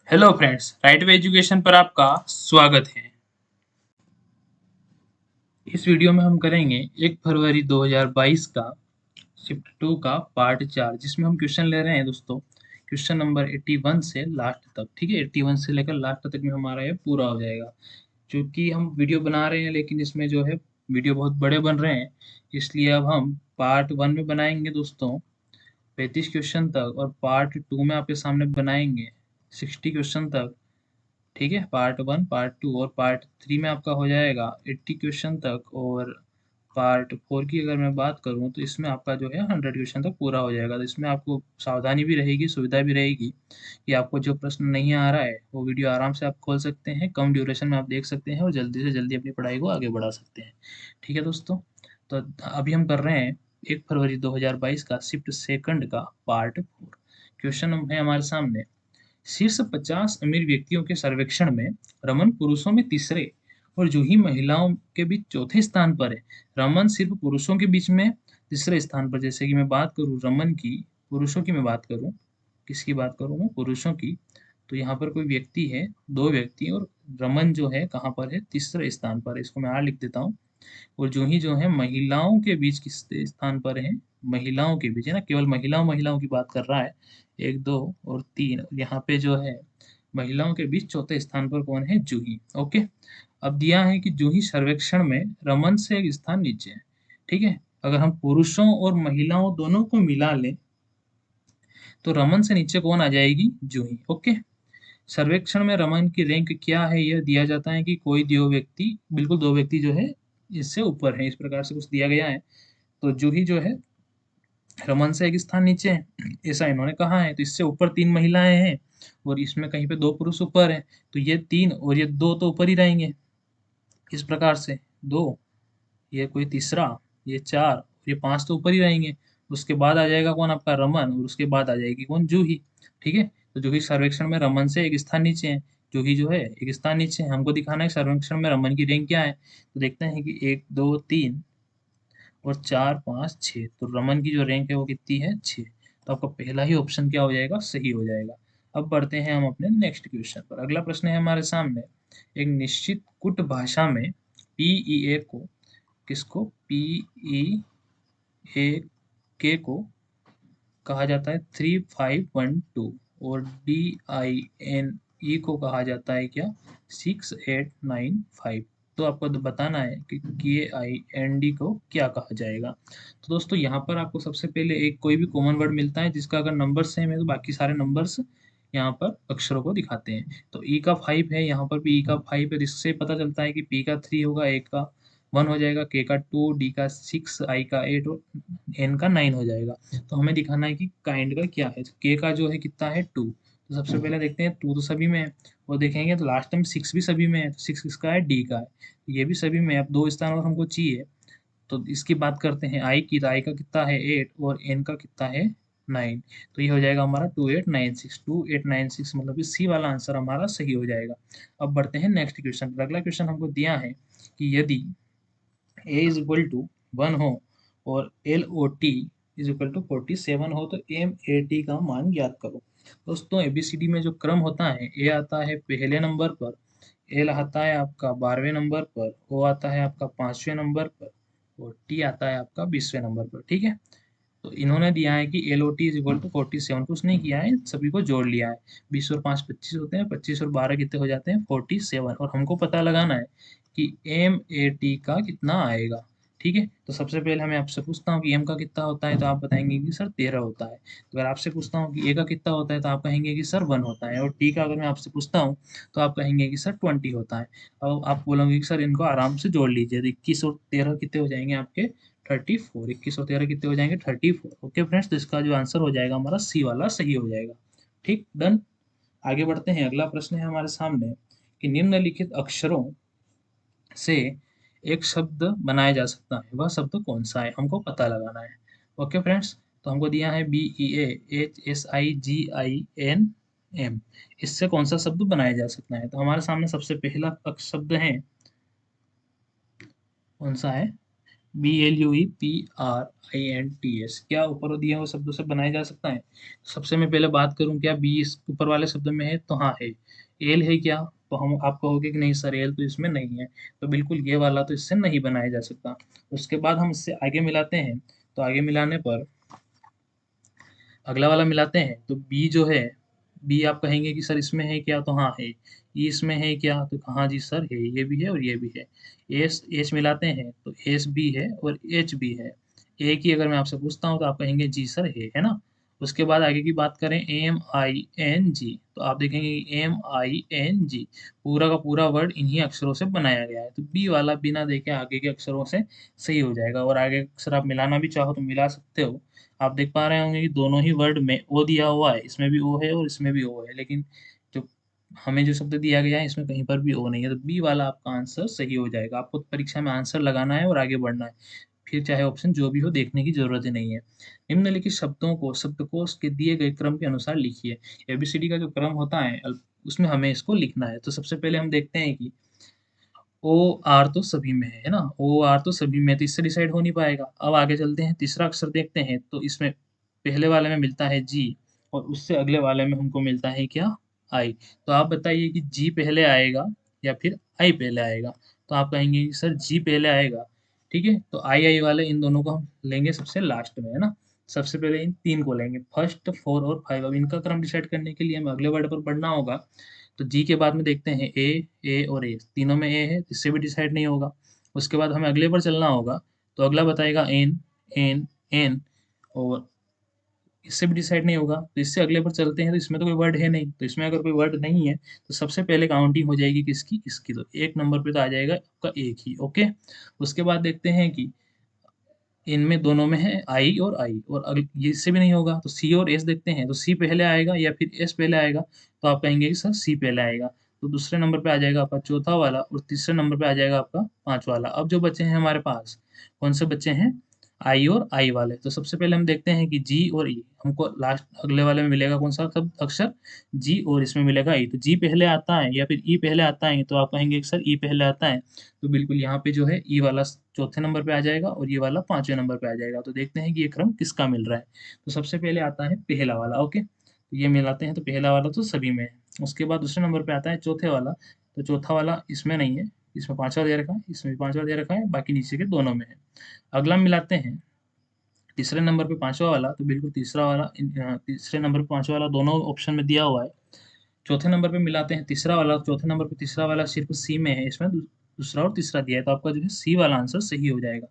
Hello friends, right way education पर आपका स्वागत है। इस वीडियो में हम करेंगे 1 फरवरी 2022 का शिफ्ट 2 का पार्ट 4, जिसमें हम क्वेश्चन ले रहे हैं दोस्तों। क्वेश्चन नंबर 81 से लास्ट तक, ठीक है। 81 से लेकर लास्ट तक में हमारा ये पूरा हो जाएगा। क्योंकि हम वीडियो बना रहे हैं, लेकिन इसमें जो है वीडियो बहुत बड़े बन रहे हैं, इसलिए अब हम पार्ट 1 में बनाएंगे दोस्तों 35 क्वेश्चन तक, और पार्ट 2 में आपके सामने बनाएंगे 60 क्वेश्चन तक। ठीक है, पार्ट 1, पार्ट 2 और पार्ट 3 में आपका हो जाएगा 80 क्वेश्चन तक। और पार्ट 4 की अगर मैं बात करूं तो इसमें आपका जो है 100 क्वेश्चन तक पूरा हो जाएगा। तो इसमें आपको सावधानी भी रहेगी, सुविधा भी रहेगी कि आपको जो प्रश्न नहीं आ रहा है वो वीडियो आराम से आप खोल सकते हैं, कम ड्यूरेशन में आप देख सकते हैं और जल्दी से जल्दी अपनी पढ़ाई को आगे बढ़ा सकते हैं। ठीक है दोस्तों, तो अभी हम कर रहे हैं 1 फरवरी 2022 का शिफ्ट सेकंड का पार्ट 4। क्वेश्चन है हमारे सामने। शीर्ष 50 अमीर व्यक्तियों के सर्वेक्षण में रमन पुरुषों में तीसरे और जूही महिलाओं के बीच चौथे स्थान पर है। रमन सिर्फ पुरुषों के बीच में तीसरे स्थान पर। जैसे कि मैं बात करूं रमन की, पुरुषों की मैं बात करूं, किसकी बात करूं मैं, पुरुषों की, तो यहाँ पर कोई व्यक्ति है, दो व्यक्ति, और रमन जो है कहाँ पर है, तीसरे स्थान पर है। इसको मैं आर लिख देता हूँ। और जूही जो है महिलाओं के बीच किस स्थान पर है, महिलाओं के बीच है ना, केवल महिलाओं महिलाओं की बात कर रहा है। 1 2 और 3, यहाँ पे जो है महिलाओं के बीच चौथे स्थान पर कौन है, जूही। ओके, अब दिया है कि जूही सर्वेक्षण में रमन से एक स्थान नीचे है। ठीक है, अगर हम पुरुषों और महिलाओं दोनों को मिला लें तो रमन से नीचे कौन आ जाएगी, जूही। ओके, सर्वेक्षण में रमन की रैंक क्या है, यह दिया जाता है कि कोई दो व्यक्ति, बिल्कुल दो व्यक्ति जो है इससे ऊपर है, इस प्रकार से कुछ दिया गया है। तो जूही जो है रमन से एक स्थान नीचे है, ऐसा इन्होंने कहा है। तो इससे ऊपर 3 महिलाएं हैं और इसमें कहीं पे 2 पुरुष ऊपर हैं, तो ये 3 और ये 2 तो ऊपर ही रहेंगे। इस प्रकार से 2, ये कोई तीसरा, ये 4, ये 5 तो ऊपर ही रहेंगे। उसके बाद आ जाएगा कौन, आपका रमन, और उसके बाद आ जाएगी कौन, जूही। ठीक है, तो जूही सर्वेक्षण में रमन से एक स्थान नीचे है, जूही जो है एक स्थान नीचे है। हमको दिखाना है सर्वेक्षण में रमन की रैंक क्या है। तो देखते हैं कि 1 2 3 और 4 5 6, तो रमन की जो रैंक है वो कितनी है, 6। तो आपका पहला ही ऑप्शन क्या हो जाएगा, सही हो जाएगा। अब बढ़ते हैं हम अपने नेक्स्ट क्वेश्चन पर। अगला प्रश्न है हमारे सामने। एक निश्चित कुट भाषा में पीईए को, किसको, पीईए के को कहा जाता है 3512, और DINE को कहा जाता है क्या, 6895। तो आपको तो बताना है कि KIND को क्या कहा जाएगा। तो दोस्तों यहाँ पर आपको सबसे पहले एक कोई भी कॉमन वर्ड मिलता है जिसका अगर नंबर सेम है तो बाकी सारे नंबर्स यहाँ पर अक्षरों को दिखाते हैं। तो ई का 5 है, यहाँ पर भी ई का 5 है, इससे पता चलता है कि पी का 3 होगा, ए का 1 हो जाएगा, के का 2, डी का 6, आई का 8 और एन का 9 हो जाएगा। तो हमें दिखाना है कि काइंड का क्या है। तो के का जो है कितना है, 2। तो सबसे पहले देखते हैं 2 तो सभी में है, और देखेंगे तो लास्ट टाइम 6 भी सभी में है। तो 6 किसका है, डी का है, ये भी सभी में है। अब 2 स्थान और हमको चाहिए, तो इसकी बात करते हैं आई की। तो आई का कितना है, 8, और एन का कितना है, 9। तो ये हो जाएगा हमारा 2896, 2896, मतलब कि सी वाला आंसर हमारा सही हो जाएगा। अब बढ़ते हैं नेक्स्ट क्वेश्चन पर। अगला क्वेश्चन हमको दिया है कि यदि ए इज इक्वल टू 1 हो और L O T is equal to 47 हो, तो एम ए टी का मान ज्ञात करो। दोस्तों एबीसीडी में जो क्रम होता है, ए आता है पहले नंबर पर, एल आता है आपका 12वें नंबर पर, ओ आता है आपका 5वें नंबर पर, और टी आता है आपका 20वें नंबर पर। ठीक है, तो इन्होंने दिया है कि L O T is equal to 47, कुछ नहीं किया है, सभी को जोड़ लिया है। 20 और 5 25 होते हैं, 25 और 12 कितने हो जाते हैं, 47। और हमको पता लगाना है कि एम ए टी का कितना आएगा। ठीक है, तो सबसे पहले हमें आपसे पूछता हूँ कि एम का कितना होता है, तो आप बताएंगे कि सर 13 होता है। तो अगर आपसे पूछता हूँ कि ए का कितना होता है, तो आप कहेंगे कि सर 1 होता है। और टी का अगर मैं आपसे पूछता हूँ तो आप कहेंगे कि सर 20 होता है। अब आप बोलोगे कि सर इनको आराम से जोड़ लीजिए, तो 21 और 13 कितने हो जाएंगे आपके, 34। 21 और 13 कितने हो जाएंगे, 34। ओके फ्रेंड्स, तो इसका जो आंसर हो जाएगा हमारा सी वाला सही हो जाएगा। ठीक, डन। आगे बढ़ते हैं। अगला प्रश्न है हमारे सामने कि निम्नलिखित अक्षरों से एक शब्द बनाया जा सकता है, वह शब्द कौन सा है, हमको पता लगाना है। ओके फ्रेंड्स, तो हमको दिया है BEAHSIGINM, इससे कौन सा शब्द बनाया जा सकता है। तो हमारे सामने सबसे पहला शब्द है, कौन सा है, BLUEPRINTS क्या ऊपर दिए हुए शब्दों से बनाया जा सकता है? सबसे मैं पहले बात करूं, क्या बी इस ऊपर वाले शब्द में है? तो हाँ है। एल है क्या? तो हम आप कहोगे कि नहीं सर एल तो इसमें नहीं है, तो बिल्कुल ये वाला तो इससे नहीं बनाया जा सकता। उसके बाद हम इससे आगे मिलाते हैं, तो आगे मिलाने पर अगला वाला मिलाते हैं तो बी जो है, बी आप कहेंगे कि सर इसमें है क्या? तो हाँ है। ई इसमें है क्या? तो हाँ जी सर है, ये भी है और ये भी है। एस एच मिलाते हैं तो एस भी है और एच भी है। ए की अगर मैं आपसे पूछता हूँ तो आप कहेंगे जी सर है ना। उसके बाद आगे की बात करें MING, तो आप देखेंगे MING पूरा का पूरा वर्ड इन्हीं अक्षरों से बनाया गया है, तो बी वाला बिना देखे आगे के अक्षरों से सही हो जाएगा। और आगे अक्षर आप मिलाना भी चाहो तो मिला सकते हो। आप देख पा रहे होंगे कि दोनों ही वर्ड में ओ दिया हुआ है, इसमें भी ओ है और इसमें भी ओ है, लेकिन जो हमें जो शब्द दिया गया है इसमें कहीं पर भी ओ नहीं है, तो बी वाला आपका आंसर सही हो जाएगा। आपको परीक्षा में आंसर लगाना है और आगे बढ़ना है, फिर चाहे ऑप्शन जो भी हो देखने की जरूरत ही नहीं है। निम्नलिखित शब्दों को शब्दकोश के दिए गए क्रम के अनुसार लिखिए। एबीसीडी का जो क्रम होता है उसमें हमें इसको लिखना है। तो सबसे पहले हम देखते हैं कि ओ आर तो सभी में है ना, ओ आर तो सभी में, तो इससे डिसाइड हो नहीं पाएगा। अब आगे चलते हैं, तीसरा अक्षर देखते हैं, तो इसमें पहले वाले में मिलता है जी और उससे अगले वाले में हमको मिलता है क्या? आई। तो आप बताइए कि जी पहले आएगा या फिर आई पहले आएगा? तो आप कहेंगे कि सर जी पहले आएगा। ठीक है, तो आई आई वाले इन दोनों को हम लेंगे सबसे लास्ट में, है ना। सबसे पहले इन तीन को लेंगे, फर्स्ट, फोर और फाइव। अब इनका क्रम डिसाइड करने के लिए हमें अगले वर्ड पर पढ़ना होगा। तो जी के बाद में देखते हैं ए और ए, तीनों में ए है, इससे भी डिसाइड नहीं होगा। उसके बाद हमें अगले पर चलना होगा, तो अगला बताएगा एन एन एन, और इससे भी डिसाइड नहीं होगा। तो इससे अगले पर चलते हैं, तो इसमें तो कोई वर्ड है नहीं, तो इसमें अगर कोई वर्ड नहीं है तो सबसे पहले काउंटिंग हो जाएगी किसकी? इसकी। तो एक नंबर पे तो आ जाएगा आपका एक ही। ओके, उसके बाद देखते हैं कि इनमें दोनों में है आई और आई, और अगर ये इससे भी नहीं होगा तो सी और एस देखते हैं, तो सी पहले आएगा या फिर एस पहले आएगा? तो आप कहेंगे कि सर सी पहले आएगा। तो दूसरे नंबर पे आ जाएगा आपका चौथा वाला और तीसरे नंबर पे आ जाएगा आपका पांचवा वाला। अब जो बचे हैं हमारे पास, कौन से बच्चे हैं? आई और आई वाले। तो सबसे पहले हम देखते हैं कि जी और ई हमको लास्ट अगले वाले में मिलेगा कौन सा शब्द अक्षर? जी, और इसमें मिलेगा ई। तो जी पहले आता है या फिर ई पहले आता है? तो आप कहेंगे कि सर ई पहले आता है। तो बिल्कुल यहाँ पे जो है ई वाला चौथे नंबर पे आ जाएगा और ये वाला पांचवें नंबर पे आ जाएगा। तो देखते हैं कि ये क्रम किसका मिल रहा है। तो सबसे पहले आता है पहला वाला। ओके, तो ये मिलाते हैं, तो पहला वाला तो सभी में है। उसके बाद दूसरे नंबर पे आता है चौथे वाला, तो चौथा वाला इसमें नहीं है, इसमें पांचवा दे रखा है, इसमें भी पांचवा दे रखा है, बाकी नीचे के दोनों में है। अगला मिलाते हैं तीसरे नंबर पे पांचवा वाला, तो बिल्कुल तीसरा वाला तीसरे नंबर पे पांचवा वाला दोनों ऑप्शन में दिया हुआ है। चौथे नंबर पे मिलाते हैं तीसरा वाला, चौथे नंबर पे तीसरा वाला सिर्फ सी में है, इसमें दूसरा और तीसरा दिया है, तो आपका जो है सी वाला आंसर सही हो जाएगा।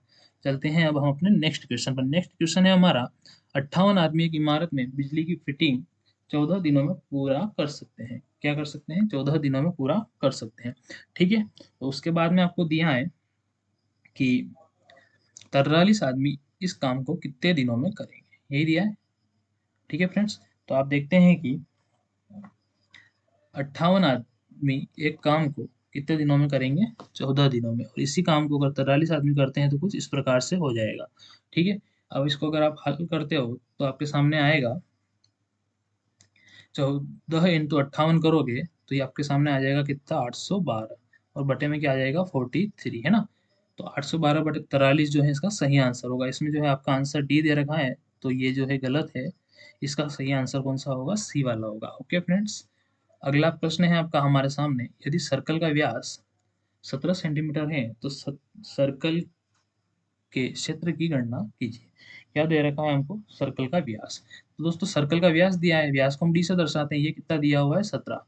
चलते हैं अब हम अपने नेक्स्ट क्वेश्चन पर। नेक्स्ट क्वेश्चन है हमारा, 58 आदमी एक इमारत में बिजली की फिटिंग 14 दिनों में पूरा कर सकते हैं। क्या कर सकते हैं? 14 दिनों में पूरा कर सकते हैं। ठीक है, तो उसके बाद में आपको दिया है कि 43 आदमी इस काम को कितने दिनों में करेंगे, यही दिया है। ठीक है फ्रेंड्स, तो आप देखते हैं कि 58 आदमी एक काम को कितने दिनों में करेंगे? 14 दिनों में। और इसी काम को अगर 43 आदमी करते हैं तो कुछ इस प्रकार से हो जाएगा। ठीक है, अब इसको अगर आप हल करते हो तो आपके सामने आएगा 14 × 58 करोगे तो ये आपके सामने आ जाएगा कितना? 812, और बटे में क्या आ जाएगा? 43, है ना। तो 812 बटे 43 जो है इसका सही आंसर होगा। इसमें जो है आपका आंसर डी दे रखा है, तो ये जो है गलत है। इसका सही आंसर कौन सा होगा? सी वाला होगा। ओके फ्रेंड्स, अगला प्रश्न है आपका हमारे सामने, यदि सर्कल का व्यास 17 सेंटीमीटर है तो सर्कल के क्षेत्र की गणना कीजिए। क्या दे रखा है हमको? सर्कल का व्यास। तो दोस्तों सर्कल का व्यास दिया है, व्यास को हम डी से दर्शाते हैं, ये कितना दिया हुआ है? 17।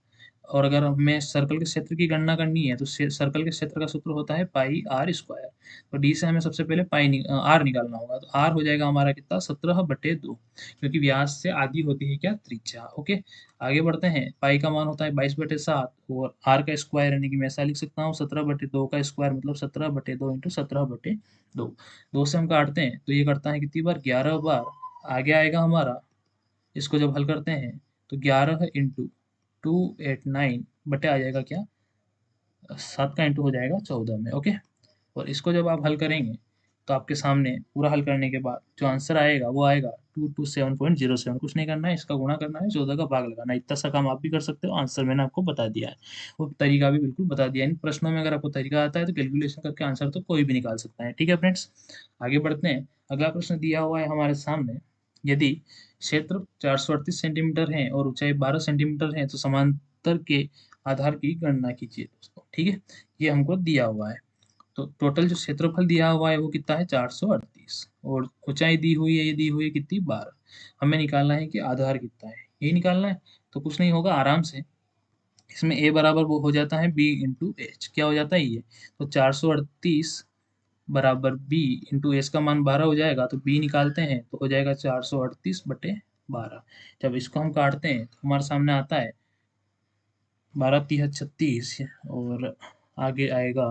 और अगर हमें सर्कल के क्षेत्र की गणना करनी है तो सर्कल के क्षेत्र का सूत्र होता है पाई आर स्क्वायर। तो डी से हमें सबसे पहले आर निकालना होगा, तो आर हो जाएगा हमारा कितना? 17/2, क्योंकि व्यास से आधी होती है क्या? त्रिज्या। ओके, आगे बढ़ते हैं। पाई का मान होता है 22/7, और आर का स्क्वायर यानी कि मैं ऐसा लिख सकता हूँ 17/2 का स्क्वायर मतलब 17/2 इंटू 17/2। दो से हम काटते हैं तो ये करता है कितनी बार? 11 बार। आगे आएगा हमारा, इसको जब हल करते हैं तो 11 इंटू 289 बटे आ जाएगा क्या? 7 का इंटू हो जाएगा 14 में। ओके, और इसको जब आप हल करेंगे तो आपके सामने पूरा हल करने के बाद जो आंसर आएगा वो आएगा 227.07, कुछ नहीं करना है, इसका गुणा करना है, 14 का भाग लगाना है। इतना सा काम आप भी कर सकते हो। आंसर मैंने आपको बता दिया है, वो तरीका भी बिल्कुल बता दिया है। इन प्रश्नों में अगर आपको तरीका आता है तो कैलकुलेशन करके आंसर तो कोई भी निकाल सकता है। ठीक है फ्रेंड्स, आगे बढ़ते हैं। अगला प्रश्न दिया हुआ है हमारे सामने, यदि क्षेत्र 438 सेंटीमीटर है और ऊंचाई 12 सेंटीमीटर है तो समांतर के आधार की गणना कीजिए दोस्तों। ठीक है, ये हमको दिया हुआ है। तो टोटल जो क्षेत्रफल दिया हुआ है वो कितना है, 438, और ऊंचाई दी हुई है, ये दी हुई है कितनी, 12। हमें निकालना है कि आधार कितना है, यही निकालना है। तो कुछ नहीं होगा, आराम से इसमें a बराबर वो हो जाता है b इंटू एच। क्या हो जाता है ये, तो 438 बराबर b इंटू एच का मान 12 हो जाएगा, तो b निकालते हैं तो हो जाएगा 438/12। जब इसको हम काटते हैं तो हमारे सामने आता है 12 तिहा 36, और आगे आएगा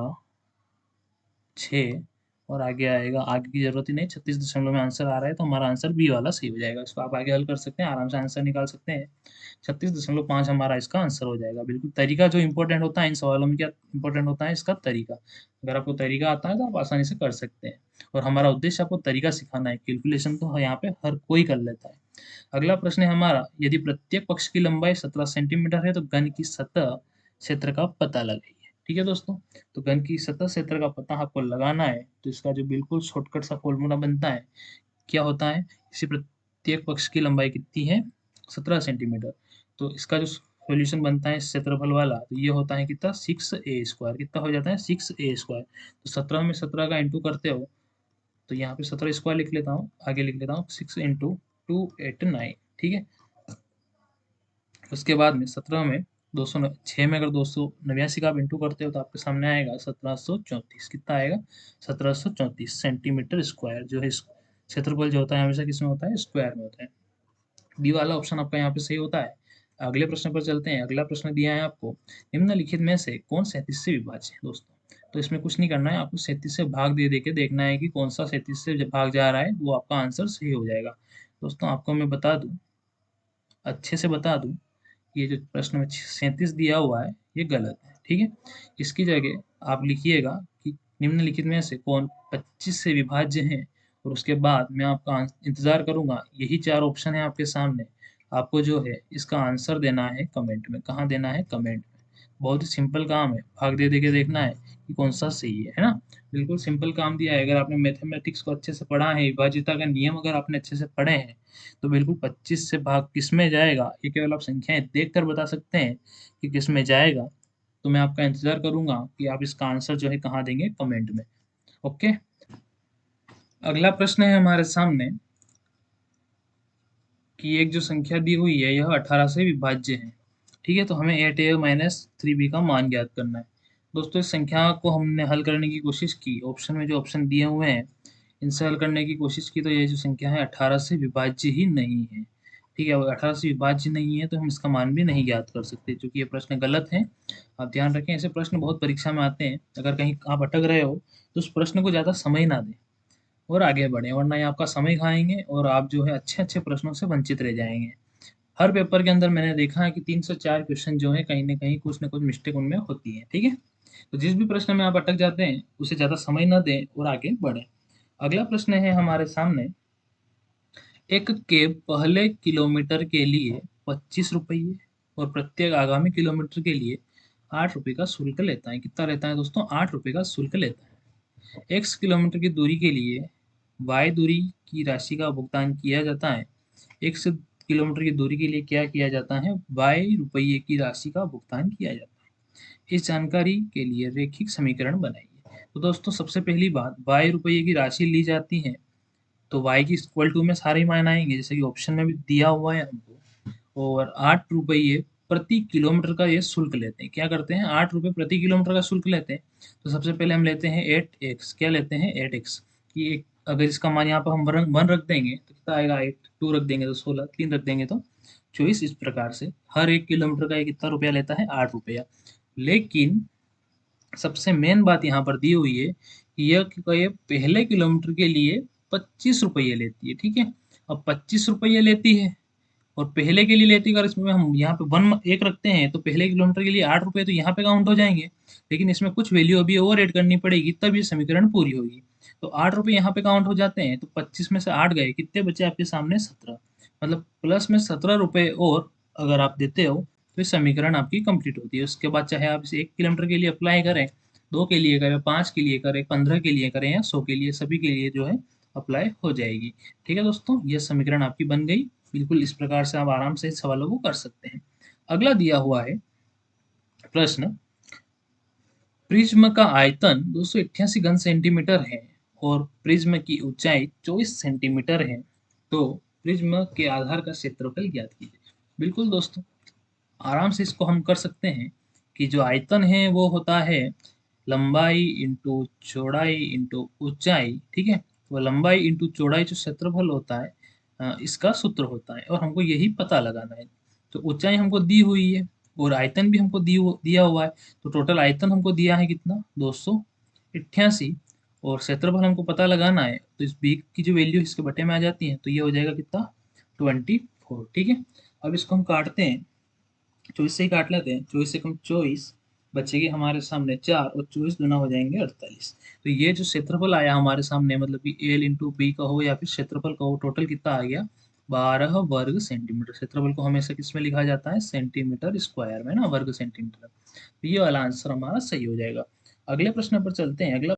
6, और आगे आएगा, आगे की जरूरत ही नहीं, 36 दशमलव में आंसर आ रहा है तो हमारा आंसर बी वाला सही हो जाएगा। इसको आप आगे हल कर सकते हैं, आराम से आंसर निकाल सकते हैं। 36.5 हमारा इसका आंसर हो जाएगा। बिल्कुल तरीका जो इंपॉर्टेंट होता है इन सवालों में, क्या इंपॉर्टेंट होता है, इसका तरीका। अगर आपको तरीका आता है तो आप आसानी से कर सकते हैं, और हमारा उद्देश्य आपको तरीका सिखाना है। कैलकुलेशन तो यहाँ पे हर कोई कर लेता है। अगला प्रश्न है हमारा, यदि प्रत्येक पक्ष की लंबाई 17 सेंटीमीटर है तो घन की सतह क्षेत्र का पता लगाइए। ठीक है दोस्तों, तो घन की सतह क्षेत्र का पता आपको लगाना है। तो इसका जो बिल्कुल शॉर्टकट सा फॉर्मूला बनता है, क्या होता है, इसी प्रत्येक पक्ष की लंबाई कितनी है, 17 सेंटीमीटर। तो इसका जो सॉल्यूशन बनता है इस क्षेत्रफल वाला, तो ये होता है कितना, 6a²। कितना हो जाता है, 6a²। तो 17 में 17 का इंटू करते हो, तो यहाँ पे 17² लिख लेता हूँ, आगे लिख लेता हूँ 6 इंटू 289। ठीक है, उसके बाद में 17 में 206 में अगर 289 का आप इंटू करते हो तो आपके सामने आएगा 1734। कितना आएगा, 1734 सेंटीमीटर स्क्वायर। जो है क्षेत्रफल जो होता है हमेशा किस में होता है, स्क्वायर में होता है। बी वाला ऑप्शन आपका यहाँ पे सही होता है। अगले प्रश्न पर चलते हैं। अगला प्रश्न दिया है आपको, निम्नलिखित में से कौन 37 से विभाज्य है दोस्तों। तो इसमें कुछ नहीं करना है, आपको 37 से भाग दे दे के देखना है कि कौन सा 37 से भाग जा रहा है, वो आपका आंसर सही हो जाएगा। दोस्तों आपको मैं बता दूं, अच्छे से बता दूं, ये जो प्रश्न में 37 दिया हुआ है ये गलत है। ठीक है, इसकी जगह आप लिखिएगा कि निम्नलिखित में से कौन 25 से विभाज्य है, और उसके बाद मैं आपका इंतजार करूंगा। यही 4 ऑप्शन है आपके सामने, आपको जो है इसका आंसर देना है कमेंट में। कहाँ देना है, कमेंट में। बहुत ही सिंपल काम है, भाग दे दे के देखना है कि कौन सा सही है ना। बिल्कुल सिंपल काम दिया है। अगर आपने मैथमेटिक्स को अच्छे से पढ़ा है, विभाज्यता का नियम अगर आपने अच्छे से पढ़े हैं, तो बिल्कुल 25 से भाग किस में जाएगा, ये केवल आप संख्याएं देख कर बता सकते हैं कि किस में जाएगा। तो मैं आपका इंतजार करूंगा कि आप इसका आंसर जो है कहाँ देंगे, कमेंट में। ओके, अगला प्रश्न है हमारे सामने कि एक जो संख्या दी हुई है यह 18 से विभाज्य है। ठीक है, तो हमें 8a माइनस 3b का मान ज्ञात करना है। दोस्तों इस संख्या को हमने हल करने की कोशिश की, ऑप्शन में जो ऑप्शन दिए हुए हैं इनसे हल करने की कोशिश की, तो ये जो संख्या है 18 से विभाज्य ही नहीं है। ठीक है, अगर 18 से विभाज्य नहीं है तो हम इसका मान भी नहीं ज्ञात कर सकते, क्योंकि ये प्रश्न गलत है। आप ध्यान रखें, ऐसे प्रश्न बहुत परीक्षा में आते हैं। अगर कहीं आप अटक रहे हो तो उस प्रश्न को ज़्यादा समय ना दें और आगे बढ़ें, वरना ये आपका समय खाएंगे और आप जो है अच्छे अच्छे प्रश्नों से वंचित रह जाएंगे। हर पेपर के अंदर मैंने देखा है कि 3 से 4 क्वेश्चन जो है कहीं ना कुछ मिस्टेक उनमें होती है। ठीक है, तो जिस भी प्रश्न में आप अटक जाते हैं उसे ज़्यादा समय ना दें और आगे बढ़ें। अगला प्रश्न है हमारे सामने, एक कैब पहले किलोमीटर के लिए 25 रुपये और प्रत्येक आगामी किलोमीटर के लिए 8 रुपये का शुल्क लेता है। कितना लेता है दोस्तों, 8 रुपये का शुल्क लेता है। x किलोमीटर की दूरी के लिए y दूरी की राशि का भुगतान किया जाता है। x किलोमीटर की दूरी के लिए क्या किया जाता है, y रुपये की राशि का भुगतान किया जाता है। इस जानकारी के लिए रैखिक समीकरण बनाइए। तो दोस्तों सबसे पहली बात, y रुपये की राशि ली जाती है तो y की इक्वल टू में सारे ही मान आएंगे, जैसे कि ऑप्शन में भी दिया हुआ है हमको। और 8 रुपये प्रति किलोमीटर का ये शुल्क लेते हैं। क्या करते हैं, 8 रुपये प्रति किलोमीटर का शुल्क लेते हैं। तो सबसे पहले हम लेते हैं 8x। क्या लेते हैं, 8x की एक, अगर इसका मान यहाँ पर हम 1 रख देंगे तो कितना आएगा, 8, 2 रख देंगे तो 16, 3 रख देंगे तो 24। इस प्रकार से हर एक किलोमीटर का ये कितना रुपया लेता है, 8 रुपया। लेकिन सबसे मेन बात यहाँ पर दी हुई है कि ये पहले किलोमीटर के लिए 25 रुपये लेती है। ठीक है, अब 25 रुपये लेती है और पहले के लिए लेते अगर इसमें हम यहाँ पे 1 रखते हैं तो पहले किलोमीटर के लिए 8 रुपये तो यहाँ पे काउंट हो जाएंगे, लेकिन इसमें कुछ वैल्यू अभी ओवर एड करनी पड़ेगी तब ये समीकरण पूरी होगी। तो 8 रुपये यहाँ पे काउंट हो जाते हैं, तो 25 में से 8 गए, कितने बचे आपके सामने 17, मतलब प्लस में 17 रुपये और अगर आप देते हो तो इस समीकरण आपकी कंप्लीट होती है। उसके बाद चाहे आप इसे 1 किलोमीटर के लिए अप्लाई करें, 2 के लिए करें, 5 के लिए करें, 15 के लिए करें या 100 के लिए, सभी के लिए जो है अप्लाई हो जाएगी। ठीक है दोस्तों, ये समीकरण आपकी बन गई। बिल्कुल इस प्रकार से आप आराम से इस सवालों को कर सकते हैं। अगला दिया हुआ है प्रश्न, प्रिज्म का आयतन 288 घन सेंटीमीटर है और प्रिज्म की ऊंचाई 24 सेंटीमीटर है, तो प्रिज्म के आधार का क्षेत्रफल ज्ञात कीजिए। बिल्कुल दोस्तों, आराम से इसको हम कर सकते हैं कि जो आयतन है वो होता है लंबाई इंटू चौड़ाई इंटू ऊंचाई। ठीक है, वो लंबाई इंटू चौड़ाई जो क्षेत्रफल होता है इसका सूत्र होता है, और हमको यही पता लगाना है। तो ऊंचाई हमको दी हुई है और आयतन भी हमको दिया हुआ है, तो टोटल आयतन हमको दिया है कितना, 288, और क्षेत्रफल हमको पता लगाना है, तो इस बी की जो वैल्यू इसके बटे में आ जाती है, तो ये हो जाएगा कितना, 24। ठीक है, अब इसको हम काटते हैं, 24 से ही काट लेते हैं, 24 से कम 24 बचेगी हमारे सामने 4, और 24 गुना हो जाएंगे 48। तो ये जो क्षेत्रफल आया हमारे सामने, मतलब कि एल इंटू बी का हो या फिर क्षेत्रफल का हो, टोटल कितना आ गया, 12 वर्ग सेंटीमीटर। क्षेत्रफल को हमेशा किस में लिखा जाता है, सेंटीमीटर स्क्वायर में ना, वर्ग सेंटीमीटर। तो ये वाला आंसर हमारा सही हो जाएगा। अगले प्रश्न पर चलते हैं। अगला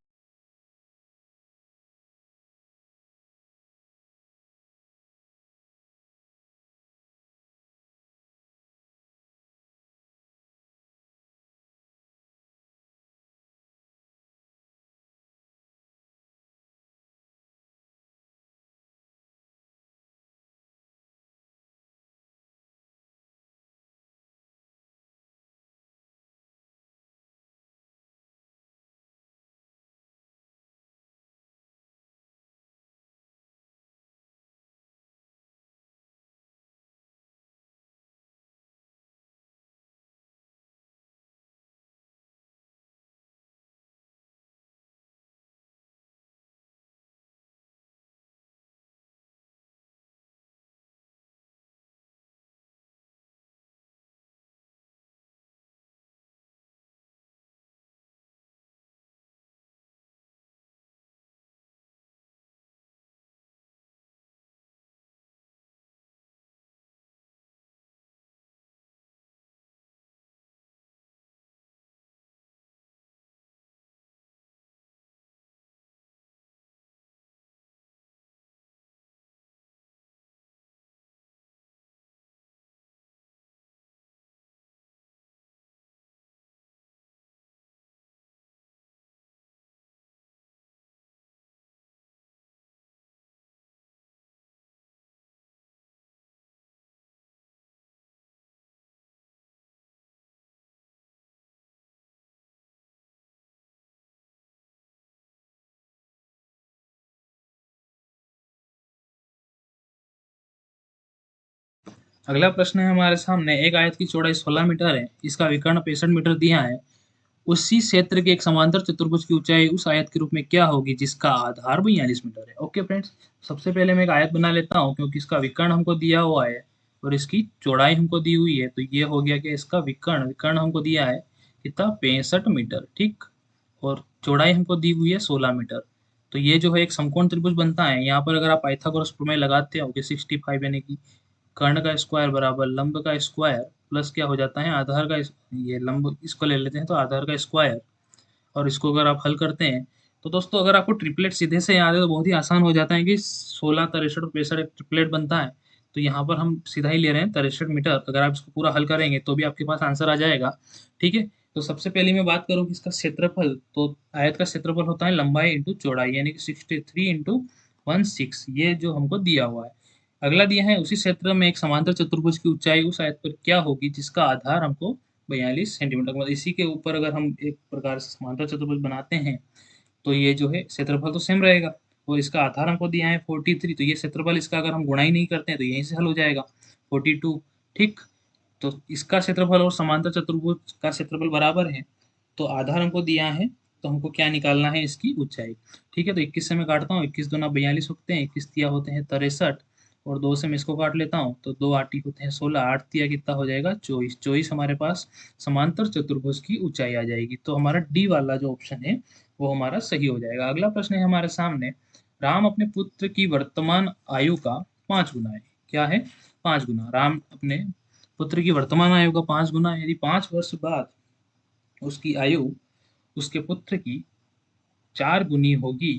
अगला प्रश्न है हमारे सामने, एक आयत की चौड़ाई 16 मीटर है, इसका विकर्ण 65 मीटर दिया है, उसी क्षेत्र के एक समांतर चतुर्भुज की ऊंचाई उस आयत के रूप में क्या होगी जिसका आधार 42 मीटर है। ओके फ्रेंड्स, सबसे पहले मैं एक आयत बना लेता हूँ, क्योंकि इसका विकर्ण हमको दिया हुआ है और इसकी चौड़ाई हमको दी हुई है, तो ये हो गया कि इसका विकर्ण विकर्ण हमको दिया है कितना, 65 मीटर। ठीक, और चौड़ाई हमको दी हुई है 16 मीटर। तो ये जो है एक समकोण त्रिभुज बनता है। यहाँ पर अगर आप पाइथागोरस प्रमेय लगाते हो कि 65 यानी कि कर्ण का स्क्वायर बराबर लंब का स्क्वायर प्लस क्या हो जाता है, आधार का ये लंब इसको ले लेते हैं तो आधार का स्क्वायर, और इसको अगर आप हल करते हैं तो दोस्तों अगर आपको ट्रिपलेट सीधे से याद है तो बहुत ही आसान हो जाता है कि 16, 63 और 65 एक ट्रिपलेट बनता है। तो यहाँ पर हम सीधा ही ले रहे हैं 63 मीटर। अगर आप इसको पूरा हल करेंगे तो भी आपके पास आंसर आ जाएगा। ठीक है, तो सबसे पहले मैं बात करूँ कि इसका क्षेत्रफल, तो आयत का क्षेत्रफल होता है लंबाई इंटू चौड़ाई, यानी कि 63 इंटू 16, ये जो हमको दिया हुआ है। अगला दिया है, उसी क्षेत्र में एक समांतर चतुर्भुज की ऊंचाई उस आयत पर क्या होगी जिसका आधार हमको 42 सेंटीमीटर, मतलब इसी के ऊपर अगर हम एक प्रकार से समांतर चतुर्भुज बनाते हैं तो ये जो है क्षेत्रफल तो सेम रहेगा, और इसका आधार हमको दिया है 43, तो ये क्षेत्रफल इसका अगर हम गुणा ही नहीं करते हैं तो यहीं से हल हो जाएगा 42। ठीक, तो इसका क्षेत्रफल और समांतर चतुर्भुज का क्षेत्रफल बराबर है, तो आधार हमको दिया है, तो हमको क्या निकालना है, इसकी ऊंचाई। ठीक है, तो 21 से मैं काटता हूँ, 21 दूना 42 होते हैं, 21 दिया होते हैं 63, और 2 से मैं इसको काट लेता हूँ, तो 2 8 होते हैं 16, 8 तिया कितना हो जाएगा 24, 24 हमारे पास समांतर चतुर्भुज की ऊंचाई आ जाएगी। तो हमारा डी वाला जो ऑप्शन है वो हमारा सही हो जाएगा। अगला प्रश्न है हमारे सामने, राम अपने पुत्र की वर्तमान आयु का 5 गुना है। क्या है? 5 गुना। राम अपने पुत्र की वर्तमान आयु का 5 गुना है। यदि 5 वर्ष बाद उसकी आयु उसके पुत्र की 4 गुनी होगी,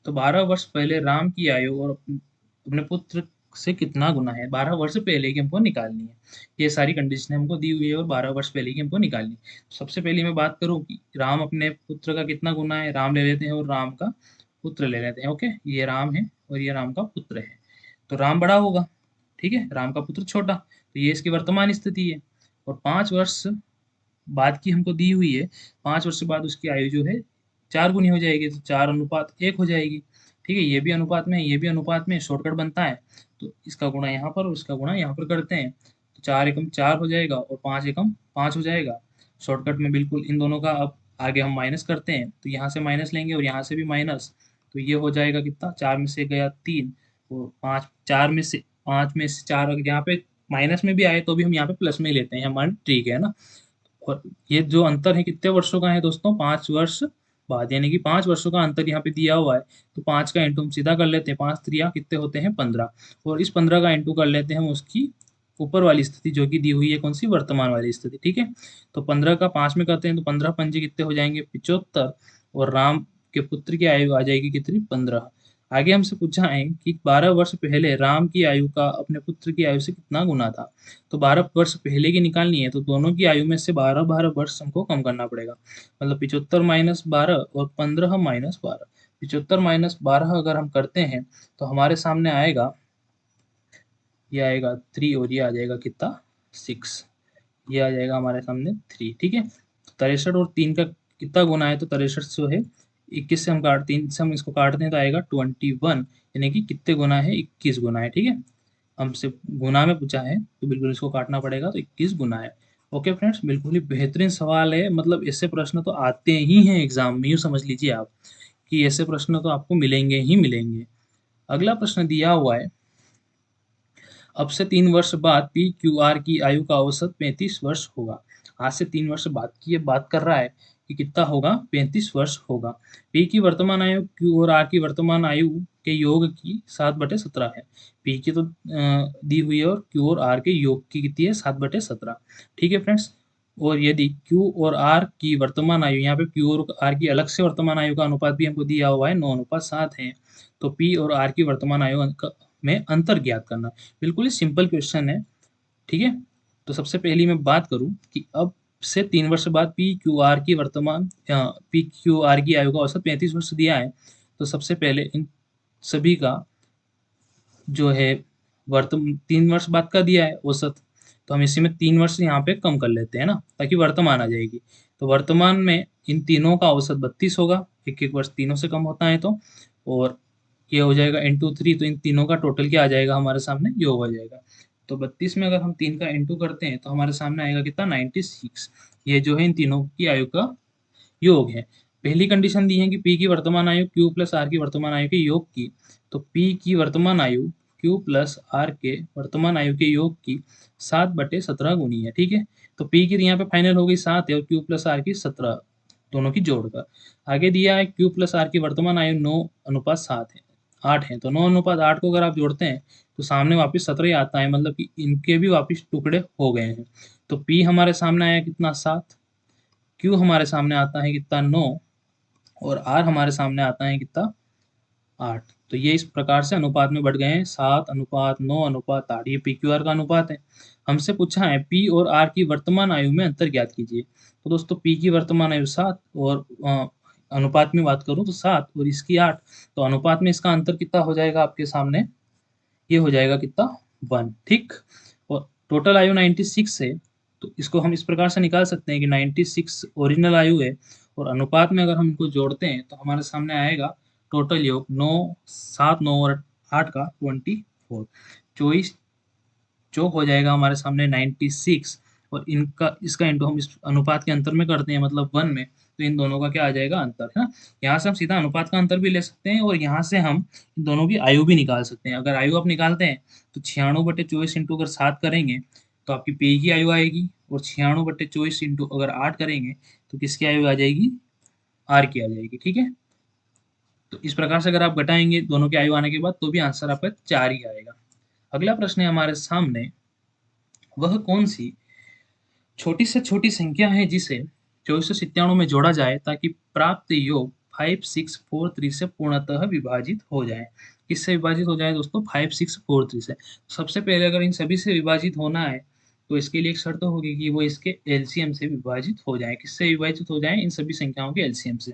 तो 12 वर्ष पहले राम की आयु और अपने पुत्र से कितना गुना है? 12 वर्ष पहले की हमको निकालनी है। ये सारी कंडीशन हमको दी हुई है और 12 वर्ष पहले की हमको निकालनी है। सबसे पहले मैं बात करूं कि राम अपने पुत्र का कितना गुना है, राम ले लेते हैं और राम का पुत्र ले लेते हैं। ओके, ये राम है और ये राम का पुत्र है। तो राम बड़ा होगा, ठीक है, राम का पुत्र छोटा, तो ये इसकी वर्तमान स्थिति है। और 5 वर्ष बाद की हमको दी हुई है, 5 वर्ष बाद उसकी आयु जो है 4 गुनी हो जाएगी, तो 4:1 हो जाएगी। ठीक है, ये भी अनुपात में है, ये भी अनुपात में, शॉर्टकट बनता है। तो इसका गुणा यहाँ पर और इसका गुणा यहाँ पर करते हैं, तो 4 एकम 4 हो जाएगा और 5 एकम 5 हो जाएगा। शॉर्टकट में बिल्कुल इन दोनों का अब आगे हम माइनस करते हैं, तो यहाँ से माइनस लेंगे और यहाँ से भी माइनस, तो ये हो जाएगा कितना, 4 में से गया 3 और 5, 4 में से 5 में से 4, अगर यहाँ पे माइनस में भी आए तो भी हम यहाँ पे प्लस में ही लेते हैं, हमारा ठीक है ना। और ये जो अंतर है कितने वर्षों का है दोस्तों? 5 वर्ष बाद, यानी कि 5 वर्षों का अंतर यहाँ पे दिया हुआ है। तो 5 का इंटू हम सीधा कर लेते हैं, 5 त्रिया कितने होते हैं 15, और इस 15 का इंटू कर लेते हैं हम उसकी ऊपर वाली स्थिति जो कि दी हुई है, कौन सी? वर्तमान वाली स्थिति। ठीक है, तो 15 का 5 में करते हैं तो 15 पंजे कितने हो जाएंगे 75, और राम के पुत्र की आयु आ जाएगी कितनी 15। आगे हमसे पूछा है कि 12 वर्ष पहले राम की आयु का अपने पुत्र की आयु से कितना गुना था। तो 12 वर्ष पहले की निकालनी है, तो दोनों की आयु में से 12 वर्ष हमको कम करना पड़ेगा। मतलब 75 माइनस 12 और 15 माइनस 12। 75 माइनस 12 अगर हम करते हैं तो हमारे सामने आएगा, ये आएगा 3 और ये आ जाएगा कितना 6, ये आ जाएगा हमारे सामने 3। ठीक है, 63 और 3 का कितना गुना है? तो 63 जो है 21 से हम काट, 3 से हम इसको काटते हैं तो आएगा 21, यानी कि कितने गुना है? 21 गुना है। ठीक है, हमसे गुना में पूछा है तो बिल्कुल इसको काटना पड़ेगा, तो 21 गुना है। ओके फ्रेंड्स, बिल्कुल ही बेहतरीन सवाल है। मतलब ऐसे प्रश्न तो आते ही हैं एग्जाम में, यूँ समझ लीजिए आप कि ऐसे प्रश्न तो आपको मिलेंगे ही मिलेंगे। अगला प्रश्न दिया हुआ है, अब से 3 वर्ष बाद पी क्यू आर की आयु का औसत 35 वर्ष होगा। आज से 3 वर्ष बाद की ये बात कर रहा है कि कितना होगा? 35 वर्ष होगा। पी की वर्तमान आयु क्यू और आर की वर्तमान आयु के योग की 7/17 है। पी की तो दी हुई है और क्यू और आर के योग की कितनी है? 7/17। ठीक है फ्रेंड्स, और यदि क्यू और आर की वर्तमान आयु, यहाँ पे क्यू और आर की अलग से वर्तमान आयु का अनुपात भी हमको दिया हुआ है 9:7 है, तो पी और आर की वर्तमान आयु में अंतर ज्ञात करना। बिल्कुल ही सिंपल क्वेश्चन है। ठीक है, तो सबसे पहली मैं बात करूं कि अब से 3 वर्ष बाद पी क्यू आर की आयु का औसत 35 वर्ष दिया है, तो सबसे पहले इन सभी का जो है 3 वर्ष बाद का दिया है औसत, तो हम इसी में 3 वर्ष यहाँ पे कम कर लेते हैं ना, ताकि वर्तमान आ जाएगी। तो वर्तमान में इन तीनों का औसत 32 होगा, एक एक वर्ष तीनों से कम होता है तो, और ये हो जाएगा इंटू 3, तो इन तीनों का टोटल क्या आ जाएगा हमारे सामने? योग हो जाएगा। तो 32 में अगर हम 3 का इंटू करते हैं तो हमारे सामने आएगा कितना? 96। ये जो है इन तीनों की आयु का योग है। पहली कंडीशन दी है कि पी की वर्तमान आयु क्यू प्लस आर की वर्तमान आयु के योग की, तो पी की वर्तमान आयु क्यू प्लस आर के वर्तमान आयु के योग की 7/17 गुनी है। ठीक है, तो पी की यहाँ पे फाइनल हो गई 7 है और क्यू प्लस आर की 17, दोनों की जोड़कर। आगे दिया है क्यू प्लस आर की वर्तमान आयु 9:7 है, 8 है, तो 9:8 को अगर आप जोड़ते हैं तो सामने वापस 17 ही आता है, मतलब कि इनके भी वापस टुकड़े हो गए हैं। तो पी हमारे सामने आया कितना? 7, क्यू हमारे सामने आता है कितना? 9, और आर हमारे सामने आता है कितना? 8। तो ये इस प्रकार से अनुपात में बढ़ गए हैं, 7:9:8। ये पी क्यू आर का अनुपात है। हमसे पूछा है पी और आर की वर्तमान आयु में अंतर ज्ञात कीजिए। तो दोस्तों पी की वर्तमान आयु 7 और अनुपात में बात करूं तो 7 और इसकी 8, तो अनुपात में इसका अंतर कितना हो जाएगा आपके सामने? ये हो जाएगा कितना? 1। ठीक, और टोटल आयु 96 है, तो इसको हम इस प्रकार से निकाल सकते हैं कि 96 ओरिजिनल आयु है, और अनुपात में अगर हम इनको जोड़ते हैं तो हमारे सामने आएगा टोटल योग 9, 7, 9 और 8 का 24, 24 चौक हो जाएगा हमारे सामने 96, और इनका इसका इंटू हम इस अनुपात के अंतर में करते हैं, मतलब 1 में, तो इन दोनों का क्या आ जाएगा, अंतर, है ना। यहाँ से हम सीधा अनुपात का अंतर भी ले सकते हैं और यहाँ से हम इन दोनों की आयु भी निकाल सकते हैं। अगर आयु आप निकालते हैं तो 96/24 इंटू अगर 7 करेंगे तो आपकी पेय की आयु आएगी, और 96/24 इंटू अगर 8 करेंगे तो किसकी आयु आ जाएगी, आर की आ जाएगी, ठीक है। तो इस प्रकार से अगर आप घटाएंगे दोनों की आयु आने के बाद तो भी आंसर आपका 4 ही आएगा। अगला प्रश्न है हमारे सामने, वह कौन सी छोटी से छोटी संख्या है जिसे 2497 में जोड़ा जाए ताकि प्राप्त योग 5643 से पूर्णतः विभाजित हो जाए। किससे विभाजित हो जाए दोस्तों, 5643 से। सबसे पहले अगर इन सभी से विभाजित होना है तो इसके लिए एक शर्त होगी कि वो इसके एलसीएम से विभाजित हो जाए। किससे विभाजित हो जाए, इन सभी संख्याओं के एलसीएम से।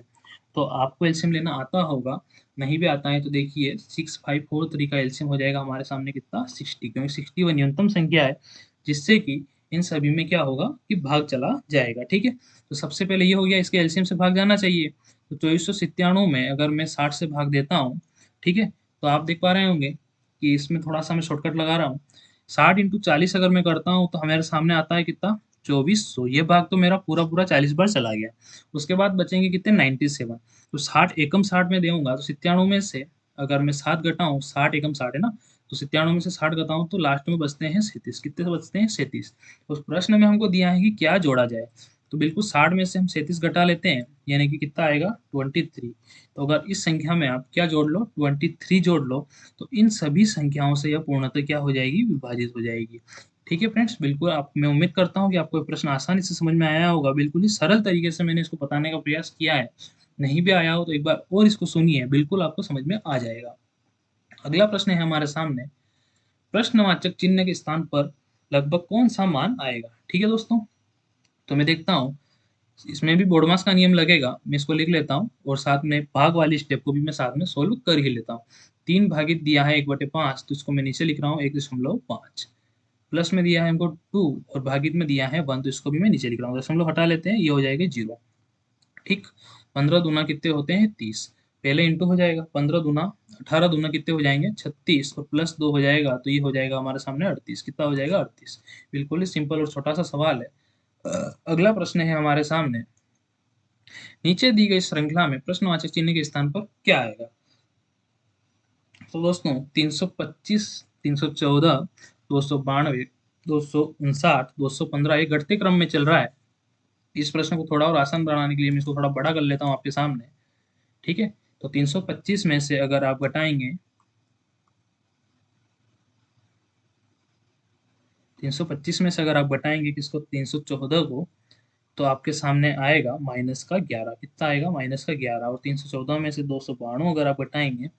तो आपको एलसीएम लेना आता होगा, नहीं भी आता है तो देखिए 6543 का एलसीएम हो जाएगा हमारे सामने कितना, 60, क्योंकि 60 वह न्यूनतम संख्या है जिससे कि इन सभी में क्या होगा कि भाग चला जाएगा, ठीक है। तो सबसे पहले ये हो गया, इसके एलसीएम से भाग जाना चाहिए। तो 2497 में अगर मैं 60 से भाग देता हूँ, ठीक है, तो आप देख पा रहे होंगे कि इसमें थोड़ा सा मैं शॉर्टकट लगा रहा हूँ। 60 इंटू 40 अगर मैं करता हूँ तो हमारे सामने आता है कितना, 2400। ये भाग तो मेरा पूरा पूरा 40 बार चला गया। उसके बाद बचेंगे कितने, 97। तो 60 एकम 60 में देऊंगा तो 97 में से अगर मैं 7 घटाऊं, 60 एकम 60 है ना, तो 97 में से 60 घटाऊं तो लास्ट में बचते हैं 37। कितने बचते हैं, 37। उस प्रश्न में हमको दिया है कि क्या जोड़ा जाए, तो बिल्कुल 60 में से हम 37 घटा लेते हैं, यानी कि कितना आएगा, 23। तो अगर इस संख्या में आप क्या जोड़ लो, 23 जोड़ लो, तो इन सभी संख्याओं से यह पूर्णतः क्या हो जाएगी, विभाजित हो जाएगी। ठीक है फ्रेंड्स, बिल्कुल आप, मैं उम्मीद करता हूँ कि आपको ये प्रश्न आसानी से समझ में आया होगा। बिल्कुल ही सरल तरीके से मैंने इसको बताने का प्रयास किया है। नहीं भी आया हो तो एक बार और इसको सुनिए, बिल्कुल आपको समझ में आ जाएगा। अगला प्रश्न है हमारे सामने, प्रश्नवाचक चिन्ह के स्थान पर लगभग कौन सा मान आएगा। ठीक है दोस्तों, तो मैं देखता हूँ इसमें भी बोडमास का नियम लगेगा। मैं इसको लिख लेता हूँ और साथ में भाग वाली स्टेप को भी मैं साथ में सोल्व कर ही लेता हूँ। 3 भागित दिया है 1/5, तो इसको मैं नीचे लिख रहा हूँ 1.5। प्लस में दिया है हमको 2 और भागित में दिया है 1, तो इसको भी मैं नीचे लिख रहा हूँ। दशमलव हटा लेते हैं, ये हो जाएगा 0। ठीक, 15 दूना कितने होते हैं, 30। पहले इंटू हो जाएगा, 15 दूना 18 दूना कितने हो जाएंगे, 36, और प्लस 2 हो जाएगा तो ये हो जाएगा हमारे सामने 38। कितना हो जाएगा, 38। बिल्कुल ही सिंपल और छोटा सा सवाल है। अगला प्रश्न है हमारे सामने, नीचे दी गई श्रृंखला में प्रश्नवाचक चिन्ह के स्थान पर क्या आएगा। तो दोस्तों 325, 314, 292, 259, 215 एक घटते क्रम में चल रहा है। इस प्रश्न को थोड़ा और आसान बनाने के लिए मैं इसको थोड़ा बड़ा कर लेता हूँ आपके सामने। ठीक है, तो 325 में से अगर आप घटाएंगे, 325 में से अगर आप घटाएंगे किसको, 314 को, तो आपके सामने आएगा -11। कितना आएगा, -11। और 314 में से 292 अगर आप घटाएंगे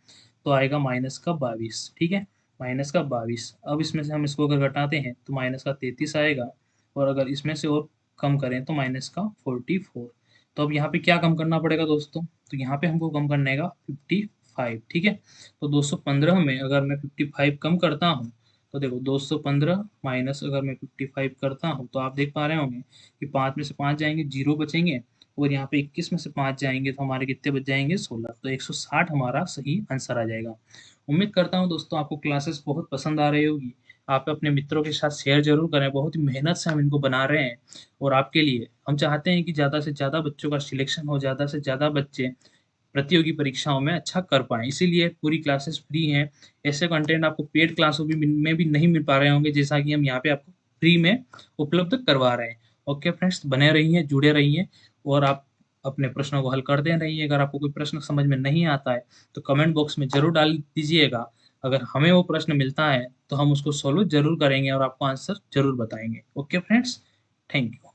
तो आएगा -22। ठीक है, -22। अब इसमें से हम इसको अगर घटाते हैं तो -33 आएगा, और अगर इसमें से और कम करें तो -44। तो अब यहाँ पे क्या कम करना पड़ेगा दोस्तों, तो यहाँ पे हमको कम करने का 55। ठीक है, तो 215 में अगर मैं 55 कम करता हूँ तो देखो 215 माइनस अगर मैं 55 करता हूँ तो आप देख पा रहे होंगे कि 5 में से 5 जाएंगे, 0 बचेंगे, और यहाँ पे 21 में से 5 जाएंगे तो हमारे कितने बच जाएंगे, 16। तो 160 हमारा सही आंसर आ जाएगा। उम्मीद करता हूँ दोस्तों आपको क्लासेस बहुत पसंद आ रही होगी। आप अपने मित्रों के साथ शेयर जरूर करें, बहुत ही मेहनत से हम इनको बना रहे हैं, और आपके लिए हम चाहते हैं कि ज़्यादा से ज़्यादा बच्चों का सिलेक्शन हो, ज़्यादा से ज़्यादा बच्चे प्रतियोगी परीक्षाओं में अच्छा कर पाएँ। इसीलिए पूरी क्लासेस फ्री हैं। ऐसे कंटेंट आपको पेड क्लासों में भी नहीं मिल पा रहे होंगे, जैसा कि हम यहाँ पे आपको फ्री में उपलब्ध करवा रहे हैं। ओके फ्रेंड्स, बने रहिए, जुड़े रहिए, और आप अपने प्रश्नों को हल करते रहिए। अगर आपको कोई प्रश्न समझ में नहीं आता है तो कमेंट बॉक्स में ज़रूर डाल दीजिएगा। अगर हमें वो प्रश्न मिलता है तो हम उसको सॉल्व ज़रूर करेंगे और आपको आंसर ज़रूर बताएँगे। Okay friends, thank you.